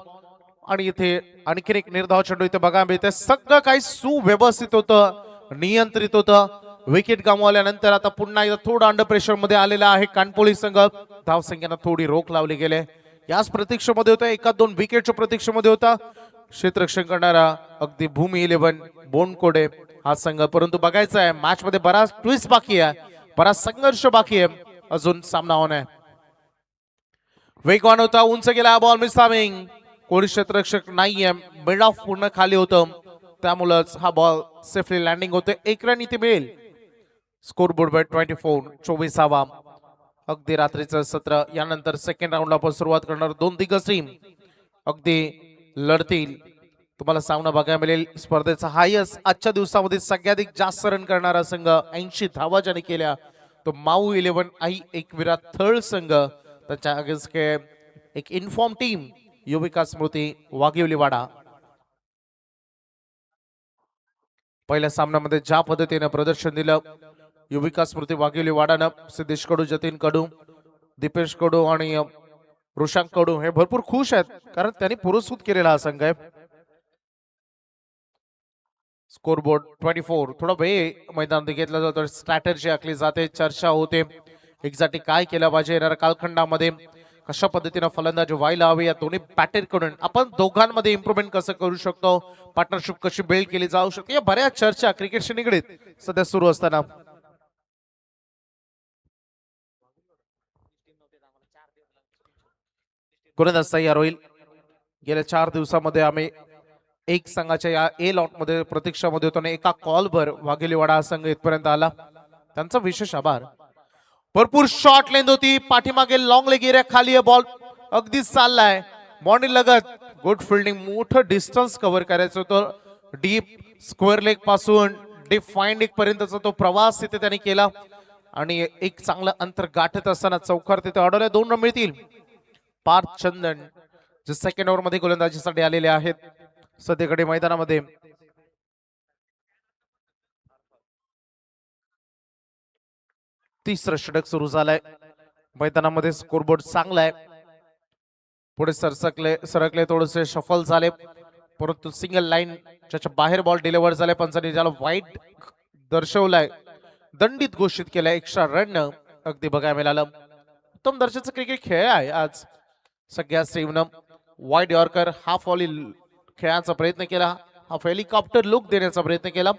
आणि इथे आणखीन एक निर्धाव चेंडू इथे बघा मिळते. सगळं काही सुव्यवस्थित होतं, नियंत्रित होतं. विकेट गमावल्यानंतर आता पुन्हा एकदा थोडा अंडर प्रेशर मध्ये आलेला आहे कानपोली संघ. धावसंख्येला थोडी रोख लावली गेले. याच प्रतीक्षेमध्ये होता, एका दोन विकेटच्या प्रतीक्षेमध्ये होता क्षेत्ररक्षण करणारा अगदी भूमी 11 बोनकोडे हा संघ. परंतु बघायचं आहे मॅच मध्ये बराच ट्विस्ट बाकी आहे, बराच संघर्ष बाकी आहे, अजून सामना होणार. वेगवान होता, उंच गेला बॉल, मिसामिंग. कोणी क्षेत्ररक्षक नाहीये, मिड ऑफ पूर्ण खाली होतं, त्यामुळेच हा बॉल सेफली लँडिंग होते. 1 रन इथे मिळेल. Score board 24 24. अगदी रात्रीचं सत्र. यानंतर सेकंड राऊंडला आपण सुरुवात करणार. 2 दिग्गज टीम अगदी लढतील. तुम्हाला सामना बघायला मिळेल. स्पर्धेचा हायस्ट आजच्या दिवसामध्ये सगळ्याधिक जास्त रन करणारा संघ 80 धावा ज्याने केल्या तो माऊ 11 आई एकविरा थर्ड संघ. त्याच्या अगेन्स्ट एक इन्फॉर्म टीम युविका स्मृती वाघिवलीवाडा. पहिल्या सामन्यामध्ये ज्या पद्धतीने प्रदर्शन दिलं युविका स्मृती वाघिवलीवाडानं, सिद्धेश कडू, जतीन कडू, दीपेश कडू आणि ऋषांक कडू हे भरपूर खुश आहेत, कारण त्यांनी पुरस्कृत केलेला हा संघ आहे. Score board 24. थोडा वेळ मैदानात घेतला जातो, स्ट्रॅटर्जी आखली जाते, चर्चा होते एक्झॅक्टली काय केलं पाहिजे येणाऱ्या कालखंडामध्ये, कशा पद्धतीने फलंदाजी व्हायला हवी. या दोन्ही बॅटर कडून आपण दोघांमध्ये इम्प्रुव्हमेंट कसं करू शकतो, पार्टनरशिप कशी बिल्ड केली जाऊ शकते, या बऱ्याच चर्चा क्रिकेटशी निगडीत सध्या सुरू असताना. गोलंदाज तयार होईल. गेल्या 4 दिवसामध्ये आम्ही एक संघाच्या या ए लॉट मध्ये प्रतीक्षामध्ये होतो आणि एका कॉलवर वाघिवलीवाडा हा संघ इथपर्यंत आला, त्यांचा विशेष आभार. भरपूर शॉर्ट लेंथ होती, पाठीमागे लॉंग लेग एरिया खाली आहे, बॉल अगदीच चाललाय बॉन्डी लगत. गुड फिल्डिंग, मोठं डिस्टन्स कव्हर करायचं होतं. डीप स्क्वेअर लेग पासून डीप फाईन लेग पर्यंतचा तो प्रवास तिथे त्यांनी केला आणि एक चांगलं अंतर गाठत असताना चौकार तिथे अडवल्या. 2 रन मिळतील. पार्थ चंदन जे सेकंड ओव्हर मध्ये गोलंदाजीसाठी आलेले आहेत सध्याकडे मैदानामध्ये. तिसरं षटक सुरू झालंय मैदानामध्ये. स्कोरबोर्ड चांगला आहे, पुढे सरकले थोडेसे शफल झाले, परंतु सिंगल लाईन ज्याच्या बाहेर बॉल डिलिव्हर झाले. पंचांनी ज्याला वाईट दर्शवलाय, दंडित घोषित केलाय. एक्स्ट्रा रन अगदी बघायला मिळालं. उत्तम दर्जाचं क्रिकेट खेळ आहे आज सगळ्या टीमनं. वाईड यॉर्कर, हाफ व्हॉली खेळायचा प्रयत्न केला, हाफ हेलिकॉप्टर लुक देण्याचा प्रयत्न केला.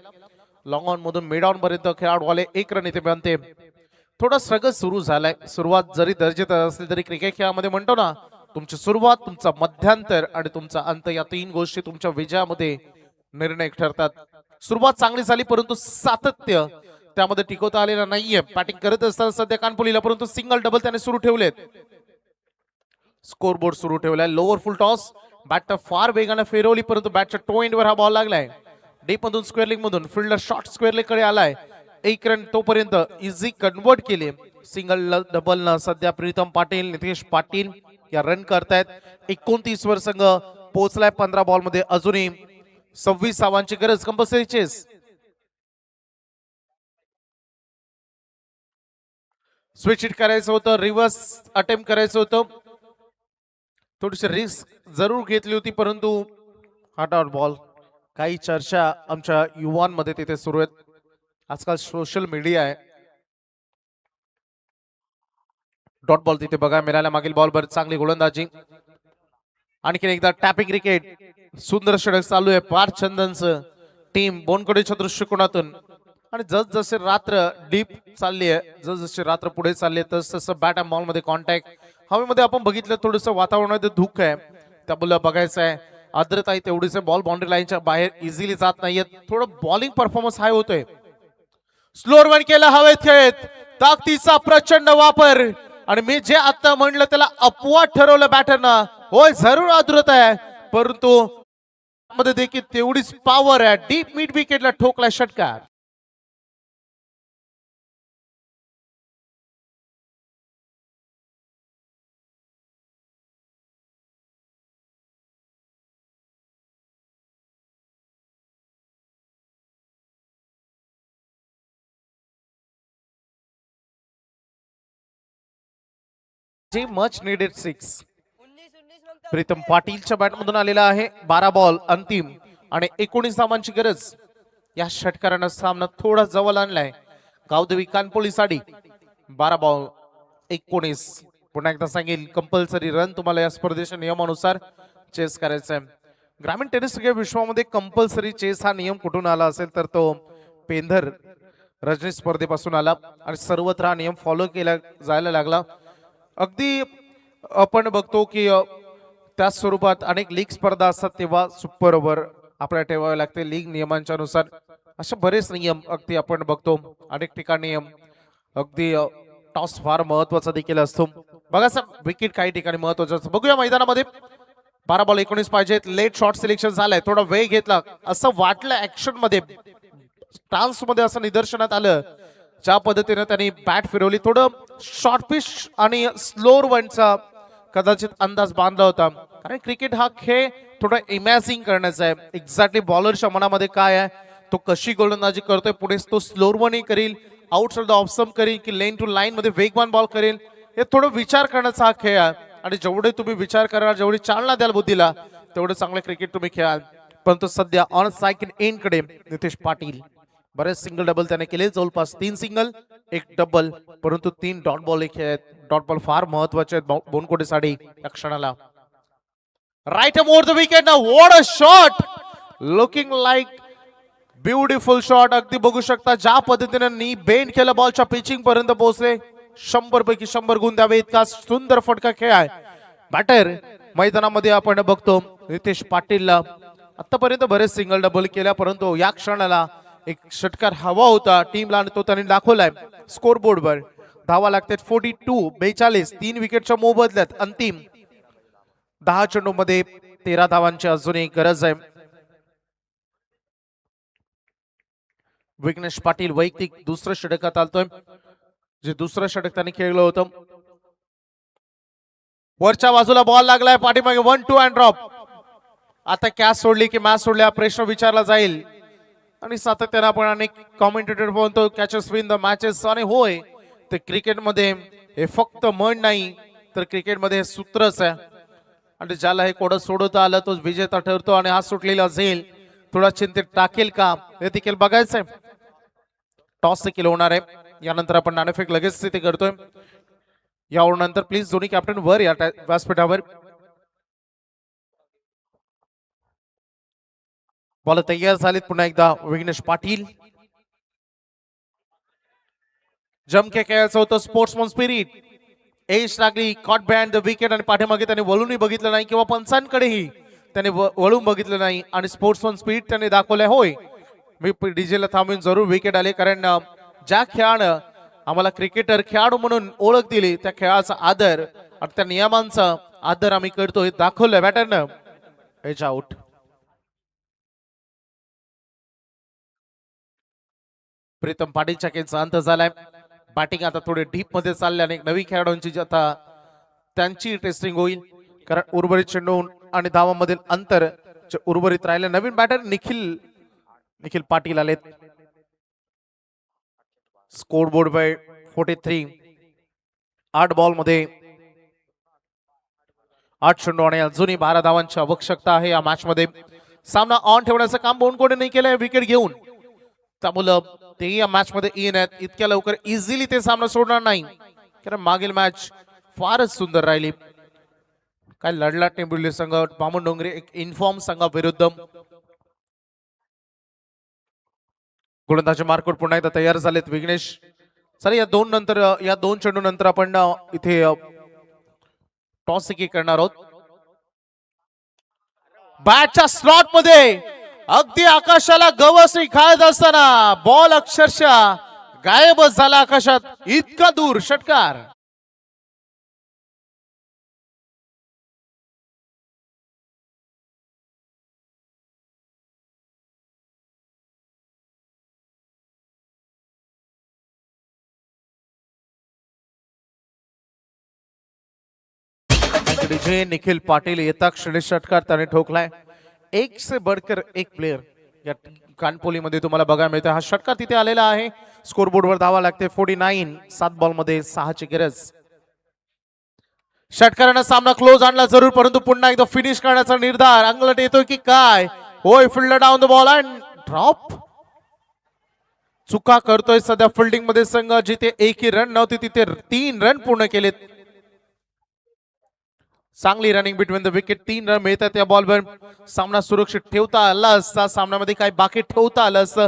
लॉंग ऑन मधून मिड ऑन पर्यंत खेळाडू आले. 1 रन इथे बनते. थोडा स्ट्रगल सुरू झालाय. सुरुवात जरी दर्जेदार असली तरी क्रिकेट खेळामध्ये म्हणतो ना, तुमची सुरुवात, तुमचा मध्यांतर आणि तुमचा अंत या 3 गोष्टी तुमच्या विजयामध्ये निर्णायक ठरतात. सुरुवात चांगली झाली, परंतु सातत्य त्यामध्ये टिकवता आलेला नाहीये. बॅटिंग करत असताना सध्या कानपोलीला, परंतु सिंगल डबल त्याने सुरू ठेवलेत. स्कोर बोर्ड सुरू ठेवलाय. लोअर फुल टॉस, बॅट फार वेगाने फिरवली, परंतु बॅटच्या टो एंडवर हा बॉल लागलाय. डीप मधून स्क्वेअर लेग मधून फिल्डर शॉर्ट स्क्वेअर लेग कडे आलाय. 1 रन तोपर्यंत इझी कन्वर्ट केले. सिंगल डबल न सध्या प्रीतम पाटील, नितेश पाटील या रन करतायत. 29 वर संघ पोहोचलाय. 15 बॉल मध्ये अजूनही 26 धावांची गरज. Compulsory chess. स्विच हिट करायचं होतं, रिव्हर्स अटेम्प्ट करायचं होतं. थोडीशी रिस्क जरूर घेतली होती, परंतु हार्ट आउट बॉल. काही चर्चा आमच्या युवांमध्ये तिथे सुरू आहेत. आजकाल सोशल मीडिया आहे. डॉट बॉल तिथे बघायला मिळाला. मागील बॉलवर चांगली गोलंदाजी. आणखीन एकदा टॅपिंग क्रिकेट. सुंदर षटक चालू आहे पार्थ चंदनचं. टीम बोनकडेच्या दृष्टिकोनातून आणि जसजसे रात्र डीप चालली आहे, जसजशी रात्र पुढे चालली आहे, तस बॅट अँड बॉल मध्ये कॉन्टॅक्ट हवेमध्ये आपण बघितलं थोडंसं वातावरणात धूक आहे, त्यामुळे बघायचं आहे आर्द्रता आहे तेवढीच बॉल बाउंड्री लाईनच्या बाहेर इझिली जात नाहीयेत. थोडं बॉलिंग परफॉर्मन्स हाय होतोय. स्लोअर वन केला हवेत खेळत, ताकदीचा प्रचंड वापर. आणि मी जे आता म्हणलं त्याला अपवाद ठरवलं बॅटरनं. होय जरूर आर्द्रता आहे, परंतु मध्ये देखील तेवढीच पॉवर आहे. डीप मिड विकेटला ठोकला षटकार. जे मच निडेड 6 प्रीतम पाटीलच्या बॅटमधून आलेला आहे. 12 बॉल अंतिम आणि 19 धावांची गरज. या षटकारानं सामना थोडा जवळ आणलाय. गावदेवी कानपोळी साडी 12 बॉल 19. पुन्हा एकदा सांगेल कंपल्सरी रन तुम्हाला या स्पर्धेच्या नियमानुसार चेस करायचा आहे. ग्रामीण टेनिस विश्वामध्ये कंपल्सरी चेस हा नियम कुठून आला असेल तर तो पेंधर रजनी स्पर्धेपासून आला आणि सर्वत्र हा नियम फॉलो केला जायला लागला. अगदी आपण बघतो की त्याच स्वरूपात अनेक लीग स्पर्धा असतात तेव्हा सुपर ओव्हर आपल्याला ठेवावे लागते लीग नियमांच्या नुसार. असे बरेच नियम अगदी आपण बघतो. अनेक ठिकाणी नियम अगदी टॉस फार महत्वाचा देखील असतो. बघा सर विकेट काही ठिकाणी महत्वाचं असतं. बघूया मैदानामध्ये 12 बॉल 19 पाहिजेत. लेट शॉट सिलेक्शन झालंय, थोडा वेळ घेतला असं वाटलं ऍक्शन मध्ये, ट्रान्स मध्ये असं निदर्शनात आलं. ज्या पद्धतीने त्यांनी बॅट फिरवली, थोडं शॉर्ट पिच आणि स्लोअर वनचा कदाचित अंदाज बांधला होता. कारण क्रिकेट हा खेळ थोडा इमॅजिन करण्याचा आहे. एक्झॅक्टली बॉलरच्या मनामध्ये काय आहे, तो कशी गोलंदाजी करतोय, पुढे तो स्लोअर वन करील, आउटसाइड द ऑफ स्टंप करील की लेन टू लाईन मध्ये वेगवान बॉल करेल, हे थोडं विचार करण्याचा हा खेळ आहे. आणि जेवढे तुम्ही विचार कराल, जेवढी चालना द्याल बुद्धीला, तेवढं चांगलं क्रिकेट तुम्ही खेळाल. परंतु सध्या ऑन सायकल एंड कडे नितेश पाटील बरेच सिंगल डबल त्याने केले, जवळपास 3 सिंगल 1 डबल, परंतु 3 डॉट बॉल खेळ. डॉट बॉल फार महत्वाचे आहेत बोनकोटे साठी या क्षणाला. राईट मोर द विकेट ना, what a shot, looking like beautiful shot. अगदी बघू शकता ज्या पद्धतीने नी बेंड केलं, बॉलच्या पिचिंग पर्यंत पोहोचले. 100 पैकी 100 गुण द्यावे इतका सुंदर फटका खेळ आहे. बॅटर मैदानामध्ये आपण बघतो नितेश पाटीलला आतापर्यंत बरेच सिंगल डबल केल्या, परंतु या क्षणाला एक षटकार हवा होता टीमला आणि तो त्यांनी दाखवलाय. स्कोर बोर्डवर धावा लागतात 42 42. 3 विकेटच्या मोबदल्यात अंतिम 10 चेंडूमध्ये 13 धावांची अजूनही गरज आहे. विघ्नेश पाटील वैयक्तिक दुसरं षटकात आलतोय, जे दुसरं षटक त्यांनी खेळलं होतं. वरच्या बाजूला बॉल लागलाय, पाठीमागे 1-2 अँड ड्रॉप. आता कॅच सोडली की मॅच सोडली हा प्रश्न विचारला जाईल. आणि सातत्याने आपण अनेक कॉमेंटेटर म्हणतो कॅचेस विन द मॅचेस. आणि होय, ते क्रिकेटमध्ये हे फक्त म्हण नाही तर क्रिकेटमध्ये हे सूत्रच आहे. आणि ज्याला हे कोडं सोडवता आलं तो विजेता ठरतो. आणि हा सुटलेला झेल थोडा चिंतेत टाकेल का हे देखील बघायचंय. टॉस देखील होणार आहे. यानंतर आपण नाणेफेक लगेच तिथे करतोय. यावर नंतर प्लीज दोन्ही कॅप्टन वर या व्यासपीठावर. बॉल तयार झालेत पुन्हा एकदा. विघ्नेश पाटील जमके खेळायचं होतं. स्पोर्ट्समन स्पिरिट एज लागली, कॉट बँड द विकेट. आणि पाठीमागे त्याने वळूनही बघितलं नाही किंवा पंचांकडेही त्याने वळून बघितलं नाही. आणि स्पोर्ट्समन स्पिरिट त्याने दाखवलंय. होय, मी डीजेला थांबून जरूर विकेट आले, कारण ज्या खेळानं आम्हाला क्रिकेटर खेळाडू म्हणून ओळख दिली त्या खेळाचा आदर आणि त्या नियमांचा आदर आम्ही करतो हे दाखवलंय बॅटरनं. Edge out. प्रीतम पाटीलच्या खेळचा अंत झालाय. बॅटिंग आता थोडे डीप मध्ये चालले आणि नवी खेळाडूंची आता त्यांची टेस्टिंग होईल, कारण उर्वरित चेंडू आणि धावांमधील अंतर जे उर्वरित राहिले. नवीन बॅटर निखिल पाटील आलेत. Score board bye 43. 8 बॉल मध्ये 8 चेंडू आणि अजूनही 12 धावांची आवश्यकता आहे. या मॅच मध्ये सामना ऑन ठेवण्याचं काम बोनकोडे नाही केलंय विकेट घेऊन, त्यामुळं ते या मॅच मध्ये येईन आहेत. इतक्या लवकर इझिली ते सामना सोडणार नाही, कारण मागील मॅच फारच सुंदर राहिली. काय लढला टेंबुर्ली संघ बामण डोंगरे एक इन्फॉर्म संघाविरुद्ध. गोलंदाजी मार्कआउट पुन्हा एकदा तयार झालेत विघ्नेश. चला या दोन चेंडू नंतर आपण इथे टॉस एकी करणार आहोत. बॅटच्या स्लॉट मध्ये अगदी आकाशाला गवसणी खायत असताना बॉल अक्षरशः गायबच झाला आकाशात, इतका दूर षटकार. जे निखिल पाटील येता क्षणी षटकार त्याने ठोकलाय. एक से बढ़कर एक प्लेयर या कानपोलीमध्ये तुम्हाला बघायला मिळतं. हा षटकार तिथे आलेला आहे. स्कोरबोर्डवर धावा लागते 49. 7 बॉल मध्ये 6ची गरज. षटकारानं सामना क्लोज आणला जरूर, परंतु पुन्हा एकदा फिनिश करण्याचा निर्धार अंगलट येतोय की काय. होय, fielder down the ball and drop. चुका करतोय सध्या फिल्डिंग मध्ये संघ. जिथे एकही रन नव्हती तिथे 3 रन पूर्ण केलेत. चांगली running between the wicket. 3 run मिळतात या बॉलवर. सामना सुरक्षित ठेवता आला असता, सामन्यामध्ये काही बाकी ठेवता आलं असतं,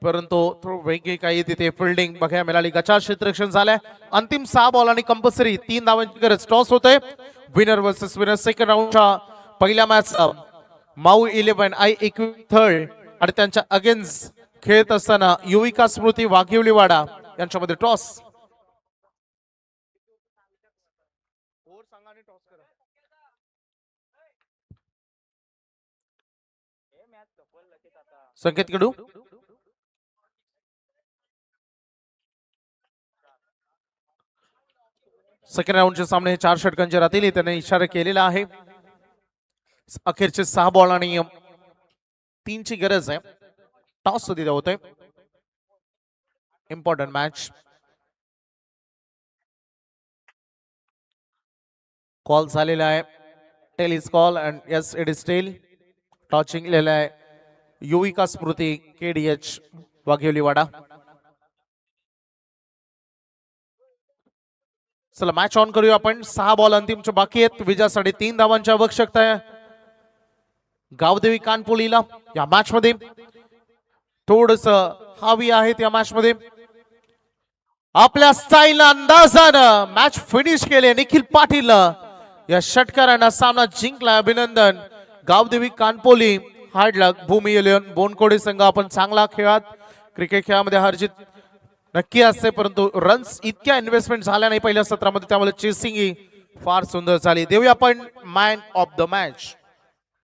परंतु वेगळी काही तिथे फिल्डिंग बघायला मिळाली. गचाळ क्षेत्ररक्षण झालंय. अंतिम 6 बॉल आणि कंपल्सरी 3 धावांची गरज. टॉस होतोय. Winner versus winner. सेकंड राऊंडच्या पहिल्या मॅच माऊ 11 आय थर्ड आणि त्यांच्या अगेन्स्ट खेळत असताना युविका स्मृती वाघिवलीवाडा यांच्यामध्ये टॉस. संकेत कडू सेकंड राऊंडचे सामने 4 षटकांचे राहतील त्याने इशारा केलेला आहे. अखेरचे 6 बॉल आणि 3ची गरज आहे. टॉस तिथे होतोय. Important match. कॉल झालेला आहे. Tail is call and yes it is tail. Toss जिंकलेला आहे युविका स्मृती KDH वाघेवलीवाडा. चला मॅच ऑन करूया आपण. 6 बॉल अंतिमचे बाकी आहेत. विजयासाठी 3 धावांची आवश्यकता आहे गावदेवी कानपोलीला. या मॅच मध्ये थोडस हवी आहेत. या मॅच मध्ये आपल्या स्टाईल अंदाजानं मॅच फिनिश केले निखिल पाटील. या षटकारांना सामना जिंकला. अभिनंदन. गावदेवी कानपोली हार्ड लक. भूमी इलेव्हन बोनकोडे संघ आपण चांगला खेळात. क्रिकेट खेळामध्ये हारजीत नक्की असते, परंतु रन्स इतक्या इन्व्हेस्टमेंट झाल्या नाही पहिल्या सत्रामध्ये, त्यामुळे चेसिंग ही फार सुंदर झाली. देऊया आपण मॅन ऑफ द मॅच.